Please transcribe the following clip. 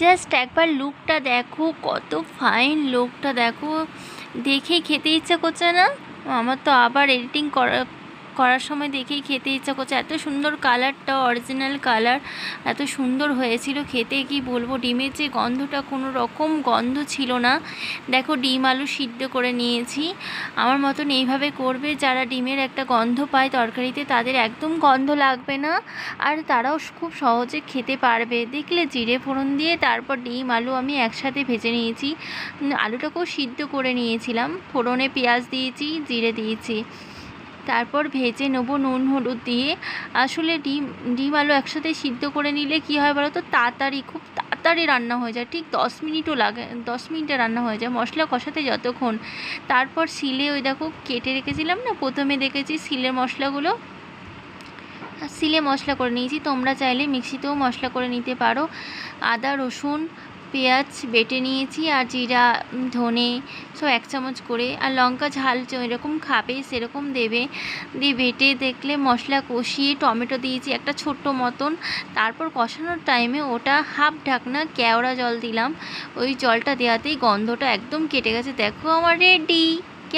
Just একবার লুকটা দেখো, কত ফাইন লুকটা দেখো, দেখেই খেতে ইচ্ছা করছে না? আমার তো আবার এডিটিং করার সময় দেখেই খেতে ইচ্ছা করছে। এত সুন্দর কালারটা, অরিজিনাল কালার, এত সুন্দর হয়েছিল খেতে, কি বলবো। ডিমের যে গন্ধটা, কোনো রকম গন্ধ ছিল না। দেখো ডিম আলু সিদ্ধ করে নিয়েছি। আমার মতন এইভাবে করবে, যারা ডিমের একটা গন্ধ পায় তরকারিতে, তাদের একদম গন্ধ লাগবে না, আর তারাও খুব সহজে খেতে পারবে। দেখলে জিরে ফোড়ন দিয়ে তারপর ডিম আলু আমি একসাথে ভেজে নিয়েছি। আলুটাকেও সিদ্ধ করে নিয়েছিলাম, ফোড়নে পেঁয়াজ দিয়েছি, জিরে দিয়েছি, তারপর ভেজে নেবো নুন হলুদ দিয়ে। আসলে ডিম আলু একসাথে সিদ্ধ করে নিলে কী হয় বলো তো, খুব তাড়াতাড়ি রান্না হয়ে যায়, ঠিক 10 মিনিটও লাগে, 10 মিনিটে রান্না হয়ে যায় মশলা কষাতে যতক্ষণ। তারপর শিলে ওই দেখো কেটে রেখেছিলাম না, প্রথমে দেখেছি শিলের মশলাগুলো, শিলে মশলা করে নিয়েছি। তোমরা চাইলে মিক্সিতেও মশলা করে নিতে পারো। আদা রসুন পেঁয়াজ বেটে নিয়েছি, আর জিরা ধনে সব 1 চামচ করে, আর লঙ্কা ঝাল যেরকম খাবে সেরকম দেবে, দিয়ে বেটে দেখলে মশলা কষিয়ে টমেটো দিয়েছি একটা ছোট্ট মতন। তারপর কষানোর টাইমে ওটা হাফ ঢাকনা কেওড়া জল দিলাম, ওই জলটা দেওয়াতেই গন্ধটা একদম কেটে গেছে। দেখো আমার রেডি।